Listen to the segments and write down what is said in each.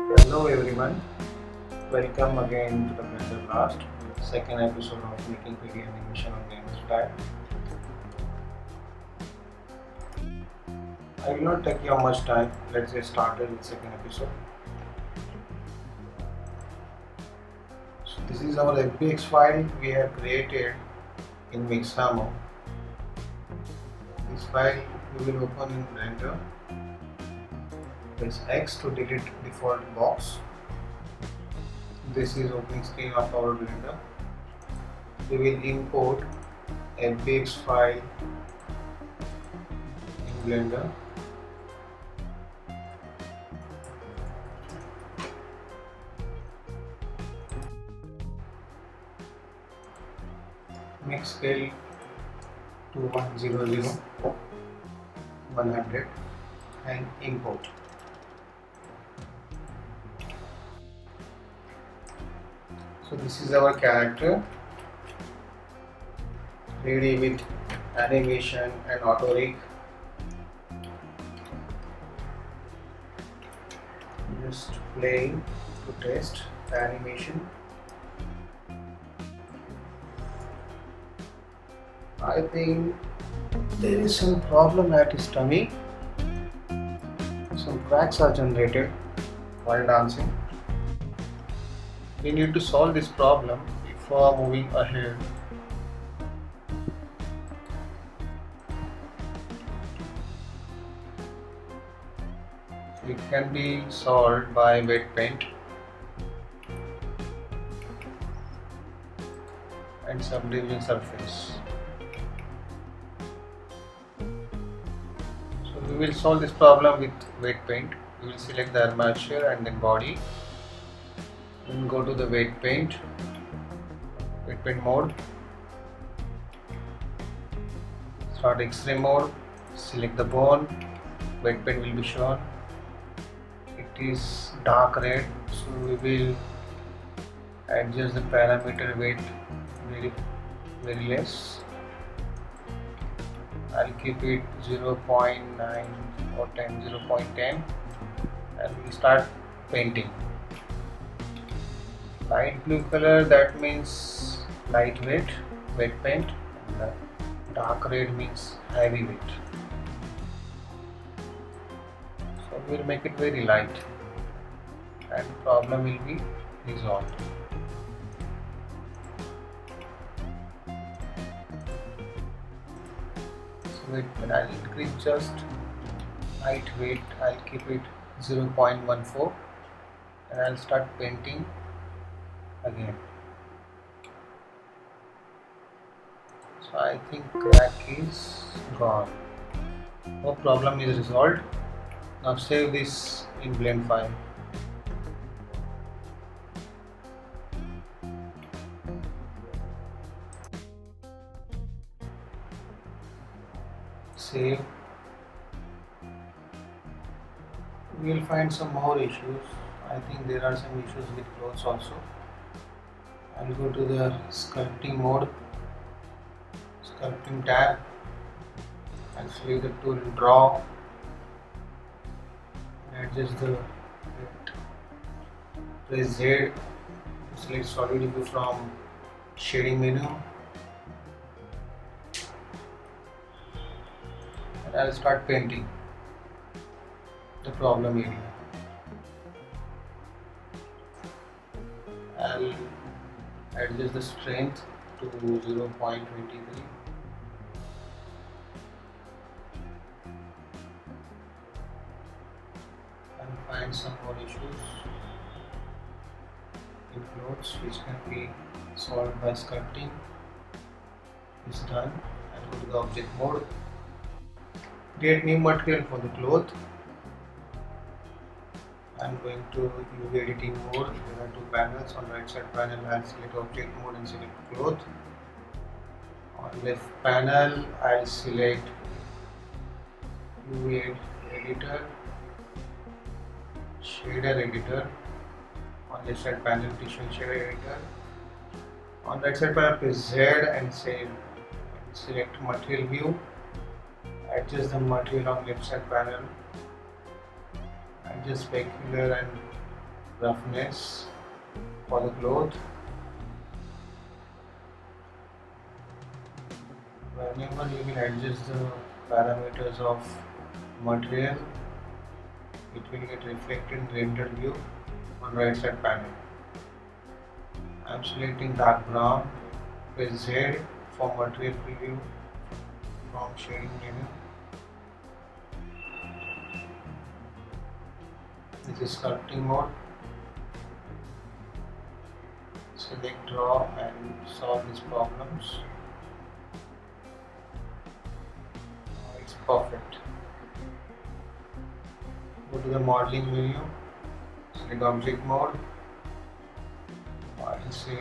Hello everyone, welcome again to the Blender Blast, second episode of making 3D animation on Games Style. I will not take you much time, let's get started with second episode. So this is our FBX file we have created in Mixamo. This file we will open in Blender. Press X to delete default box. This is opening screen of our Blender. We will import FBX file in Blender. Make scale to 100, 100 and import. So this is our character ready with animation and auto rig. Just playing to test the animation. I think there is some problem at his tummy. Some cracks are generated while dancing. We need to solve this problem before moving ahead. It can be solved by wet paint and subdivision surface. So we will solve this problem with wet paint. We will select the armature and then body. Then go to the wet paint mode. Start X-ray mode. Select the bone. Wet paint will be shown. It is dark red, so we will adjust the parameter weight very less. I'll keep it 0.9 or 0.10 and we start painting. Light blue color, that means lightweight wet paint, and the dark red means heavyweight. So we'll make it very light and the problem will be resolved. So I'll increase just lightweight, I'll keep it 0.14 and I'll start painting again. So I think crack is gone. No problem is resolved. Now save this in blend file. Save. We will find some more issues. I think there are some issues with clothes also. I'll go to the sculpting mode, sculpting tab. I'll select the tool draw. Adjust the width. Press Z to select solid hue from shading menu. And I'll start painting the problem area. I'll adjust the strength to 0.23 and find some more issues in clothes which can be solved by sculpting. It's done. I'll go to the object mode, create new material for the cloth. I'm going to UV editing mode. There are two panels. On right side panel I'll select object mode and select cloth. On left panel I'll select UV editor, shader editor. On left side panel tissue shader editor. On right side panel press Z and select material view. Adjust the material on left side panel. Adjust specular and roughness for the cloth. Whenever you will adjust the parameters of material, it will get reflected in rendered view on right side panel. I am selecting dark brown, press Z for material preview from shading menu. This is sculpting mode. Select draw and solve these problems. It's perfect. Go to the modeling menu, select object mode. I will say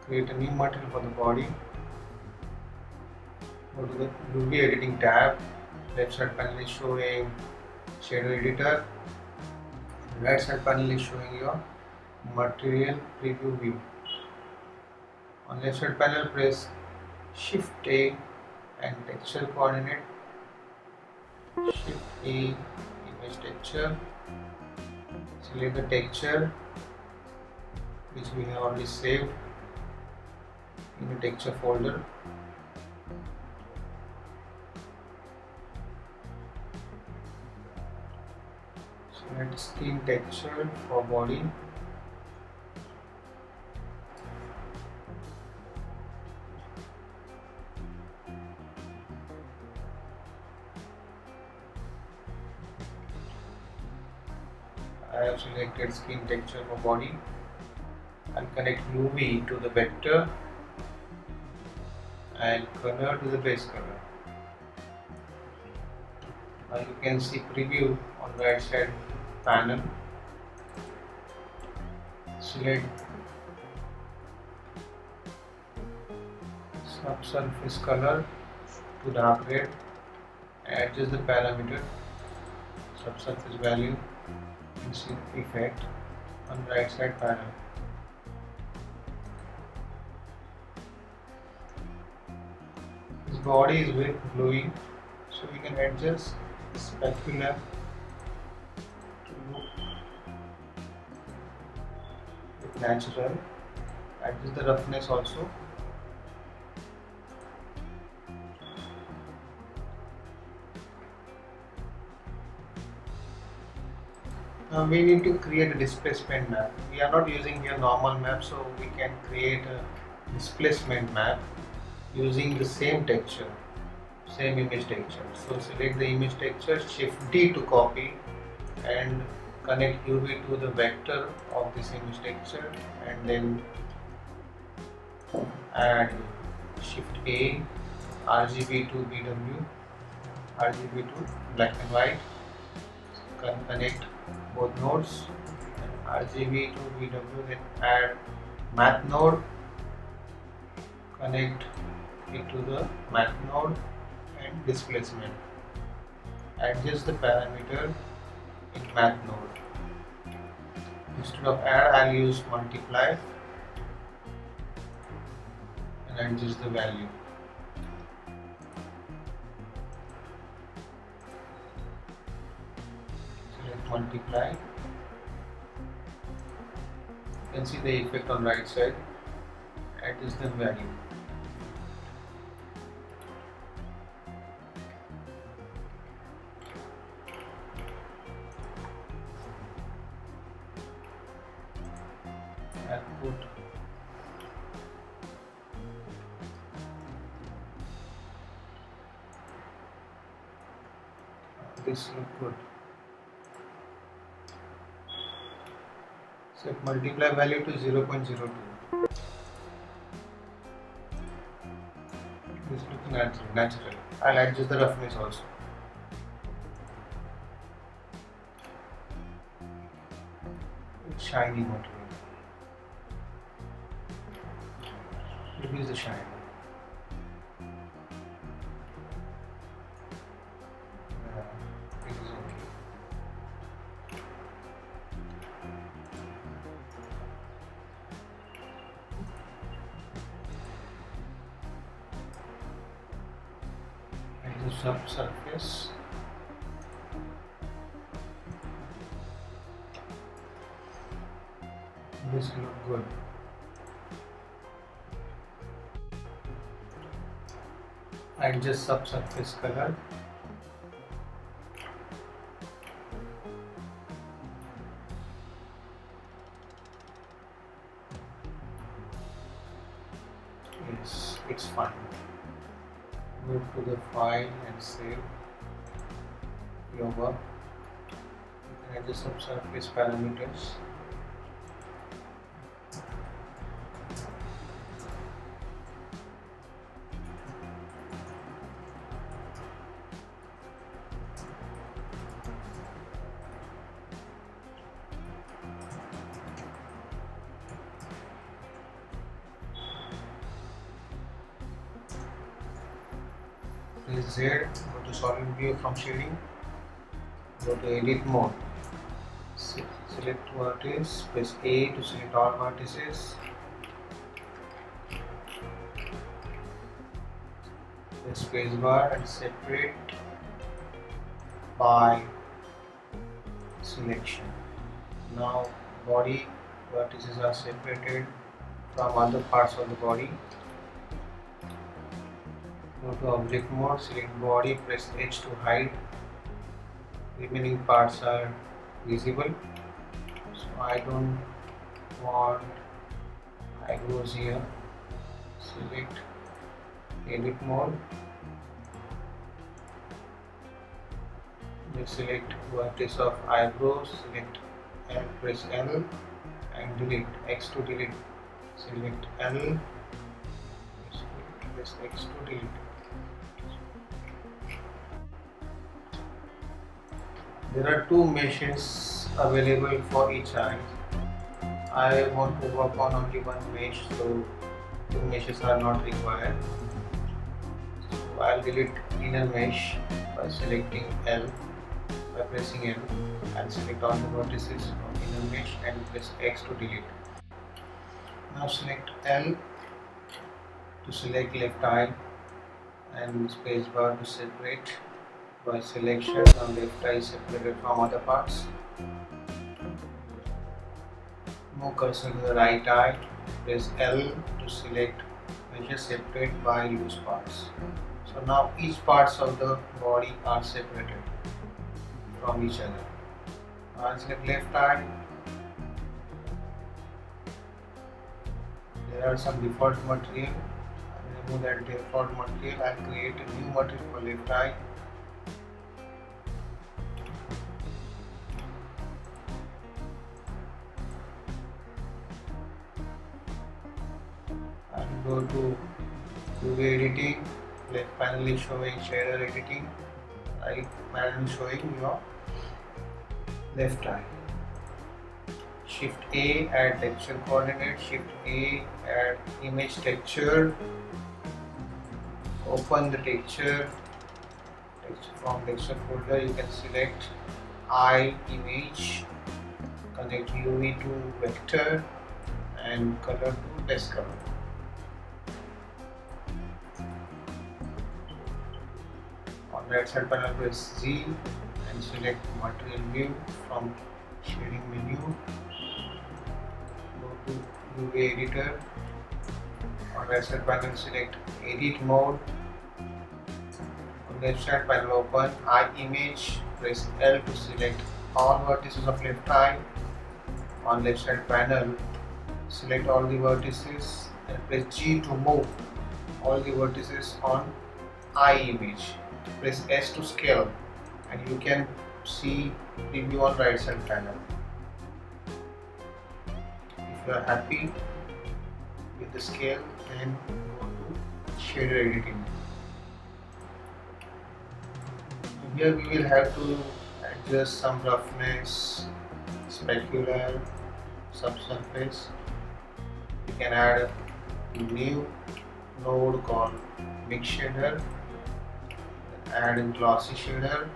create a new material for the body. Go to the UV editing tab. Left side panel is showing shadow editor. Right side panel is showing your material preview view. On left side panel, press Shift A and texture coordinate. Shift A, image texture. Select the texture which we have already saved in the texture folder. Select skin texture for body. I have selected skin texture for body. I'll connect UV to the vector and color to the base color. Now you can see preview on right side panel. Select subsurface color to dark red. Adjust the parameter subsurface value. You see effect on right side panel. This body is very glowing, so we can adjust the specular to look natural. Adjust the roughness also. Now we need to create a displacement map. We are not using here normal map, so we can create a displacement map using the same texture, same image texture. So select the image texture, Shift D to copy and connect UV to the vector of this image texture, and then add Shift A, RGB to BW, RGB to black and white. Connect both nodes, RGB to BW, then add math node, connect it to the math node, and displacement. Adjust the parameter in math node. Instead of add, I'll use multiply and adjust the value. Select multiply. You can see the effect on right side. Adjust the value. Output. This look good. Set multiply value to 0.02. This looks natural. I'll adjust the roughness also. It's shiny material. Reduce the shine. It is okay. And the subsurface. This look good. Adjust subsurface color. Yes, it's fine. Go to the file and save your work. You can adjust subsurface parameters. Press Z, go to solid view from shading, go to edit mode, select vertex, press A to select all vertices, press spacebar and separate by selection. Now body vertices are separated from other parts of the body. Go to object mode, select body, press H to hide. Remaining parts are visible. So I don't want eyebrows here. Select edit mode. Let's select vertex of eyebrows, select L, press L and delete, X to delete. Select L, press X to delete. There are two meshes available for each eye. I want to work on only one mesh, so two meshes are not required. So I'll delete inner mesh by selecting L, by pressing L. I'll select all the vertices of inner mesh and press X to delete. Now select L to select left eye and spacebar to separate. By selection, now left eye is separated from other parts. Move cursor to the right eye, press L to select meshes separate by loose parts. So now each parts of the body are separated from each other. Now I'll select left eye. There are some default material. I'll remove that default material. I'll create a new material for left eye. Go to UV editing, left panel is showing shader editing, right panel is showing your left eye. Shift A, add texture coordinate, Shift A, add image texture, open the texture from texture folder. You can select eye image, connect UV to vector and color to best color. Right side panel, press Z and select material view from shading menu. Go to UV editor. On right side panel, select edit mode. On left side panel, open eye image. Press L to select all vertices of left eye. On left side panel, select all the vertices and press G to move all the vertices on eye image. Press S to scale and you can see preview on right side panel. If you are happy with the scale, then go to shader editing. Here we will have to adjust some roughness, specular, subsurface. We can add a new node called mix shader. Add a glossy shader,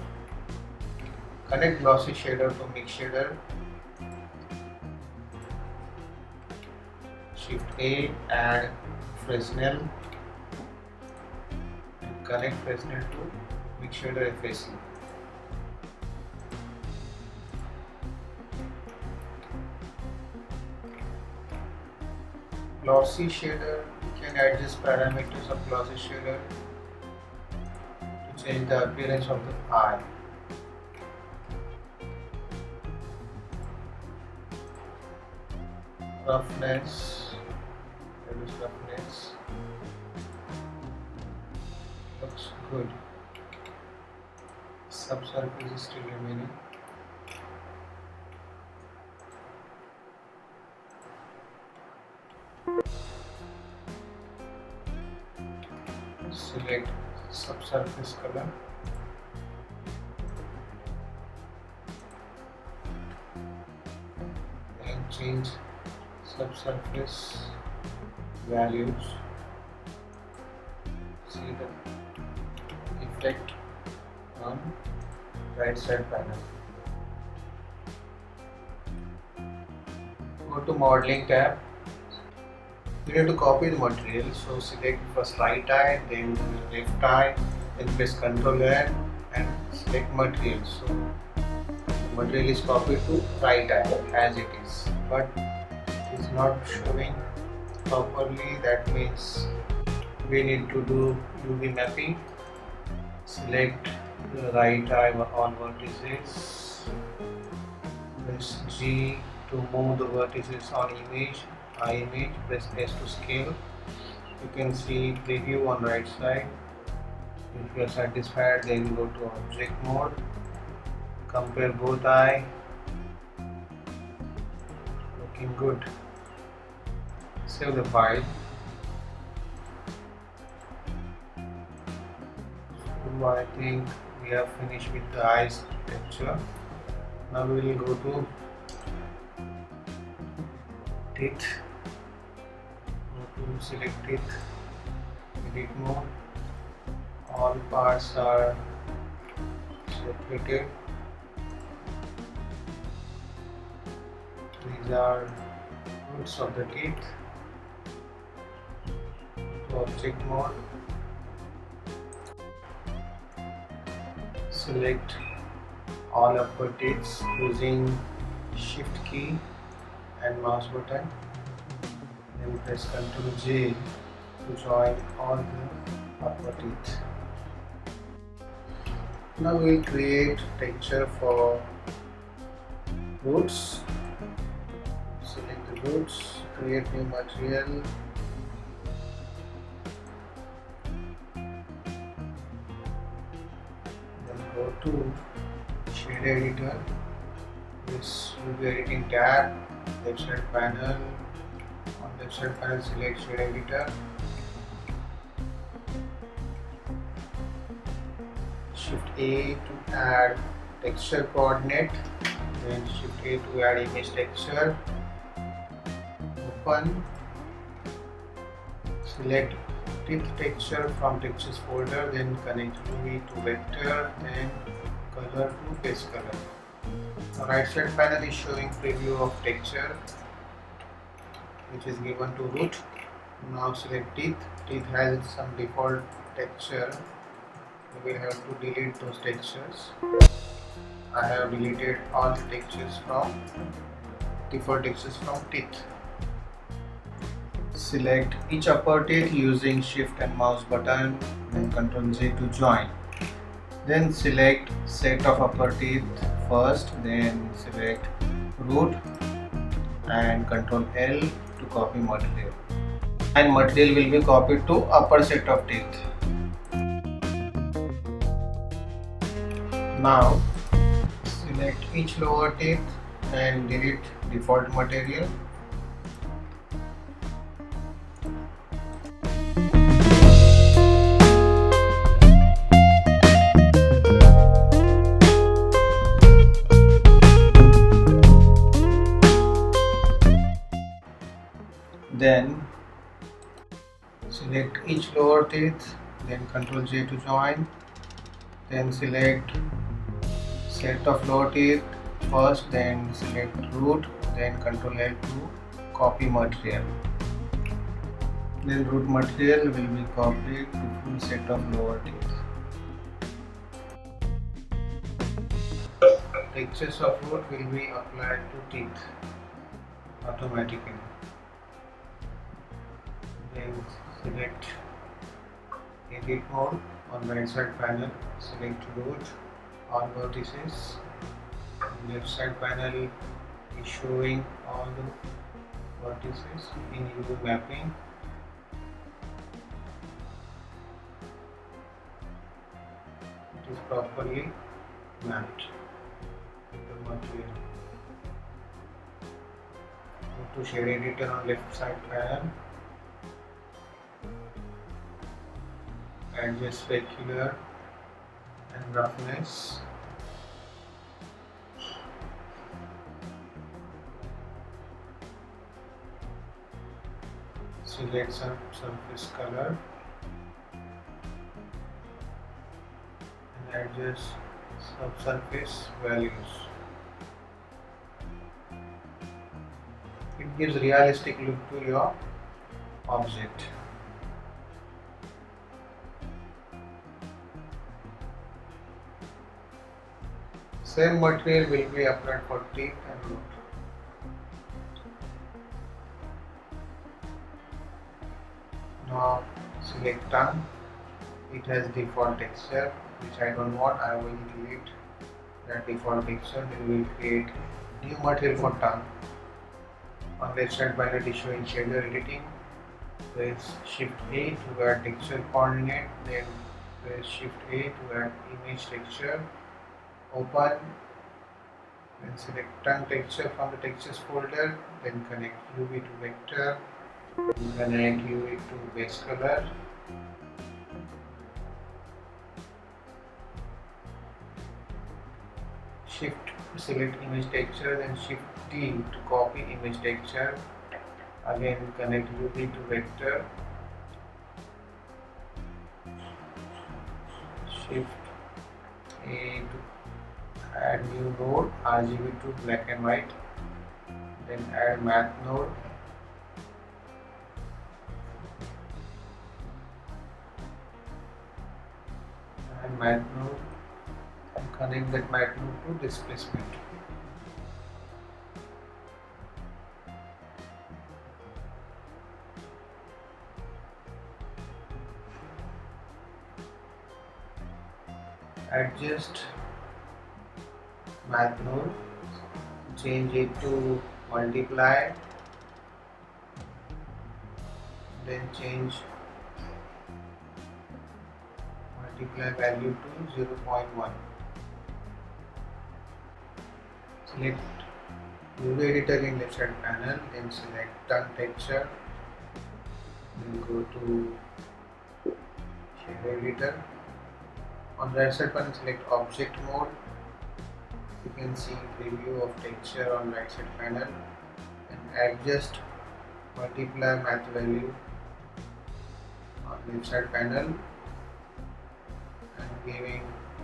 connect glossy shader to mix shader, Shift A, add Fresnel and connect Fresnel to mix shader FAC. glossy shader, you can adjust parameters of glossy shader to change the appearance of the eye. Roughness, reduce roughness, looks good. Subsurface is still remaining. Select subsurface color. And change subsurface values. See the effect on right side panel. Go to modeling tab. You need to copy the material, so select first right eye, then left eye, then press Ctrl N and select material. So the material is copied to right eye as it is, but it is not showing properly. That means we need to do UV mapping. Select the right eye on vertices. Press G to move the vertices on image. Eye image, press S to scale. You can see preview on right side. If you are satisfied, then go to object mode. Compare both eye. Looking good. Save the file. So I think we have finished with the eyes texture. Now we will go to teeth. Go to select teeth, edit mode. All parts are separated. These are roots of the teeth. To object mode. Select all upper teeth using shift key and mouse button. Then press Ctrl J to join all the upper teeth. Now we will create texture for roots. Select the roots, create new material. Then go to shade editor. This will be editing tab, left side panel. On left side panel, select shade editor. Shift A to add texture coordinate, then Shift A to add image texture. Open. Select teeth texture from textures folder, then connect UV to vector, then color to base color. The right side panel is showing preview of texture which is given to root. Now select teeth. Teeth has some default texture. We will have to delete those textures. I have deleted all the textures from default textures from teeth. Select each upper teeth using shift and mouse button, then Ctrl J to join. Then select set of upper teeth first, then select root and Ctrl L to copy material. And material will be copied to upper set of teeth. Now select each lower teeth and delete default material. Then select each lower teeth, then Ctrl J to join, then select set of lower teeth first, then select root, then Ctrl L to copy material. Then root material will be copied to full set of lower teeth. Textures of root will be applied to teeth automatically. Then select edit mode on right side panel, select root, all vertices. Left side panel is showing all the vertices in UV mapping. It is properly mapped the material. Go to shade editor on left side panel. Adjust specular and roughness. Select some surface color and adjust subsurface values. It gives realistic look to your object. Same material will be applied for teeth and root. Now select tongue. It has default texture which I don't want. I will delete that default texture. Then we will create new material for tongue. On left side panel it is showing shader editing. Press Shift A to add texture coordinate. Then press Shift A to add image texture. Open. Then select tongue texture from the textures folder. Then connect UV to vector. Connect UV to base color. Select image texture, then Shift D to copy image texture. Again connect UV to vector. Shift A to add new node, RGB to black and white. Then add math node. And math node. And connect that math node to displacement. Adjust math node, change it to multiply, then change multiply value to 0.1. Select UV editor in left side panel, then select tongue texture, then go to shader editor. On right side panel select object mode. You can see preview of texture on right side panel and adjust multiply math value on left side panel and giving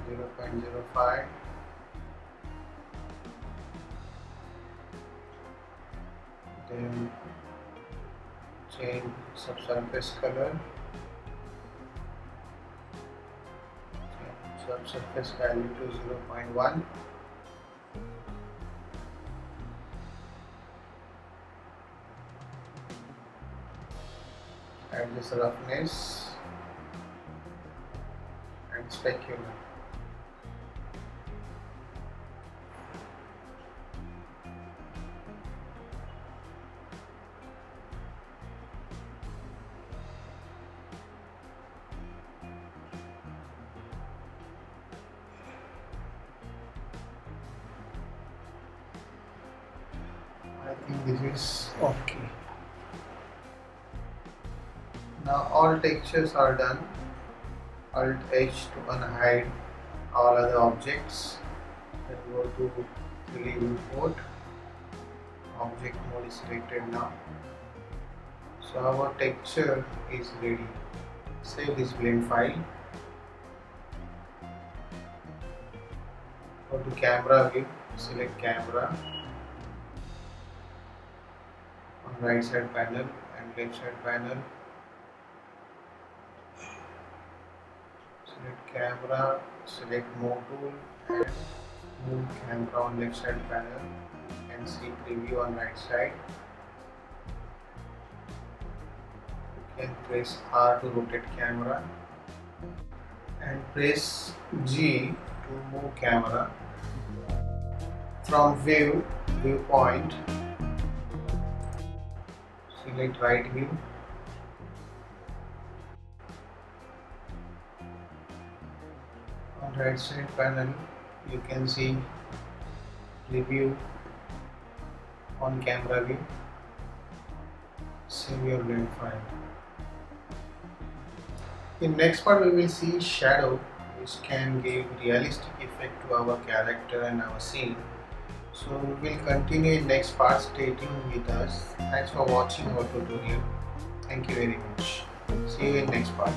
0.05. Then change subsurface color, subsurface value to 0.1. Adjust roughness and specular. I think this is okay. Now all textures are done. Alt H to unhide all other objects. Then go to 3D viewport. Object mode is selected now. So our texture is ready. Save this blend file. Go to camera view. Select camera. On right side panel and left side panel. Select camera, select move tool and move camera on left side panel and see preview on right side. Then press R to rotate camera and press G to move camera from viewpoint. Select right view. On right side panel you can see review on camera view. Save your game file. In next part we will see shadow, which can give realistic effect to our character and our scene. So we will continue in next part. Stay tuned with us. Thanks for watching our tutorial. Thank you very much. See you in next part.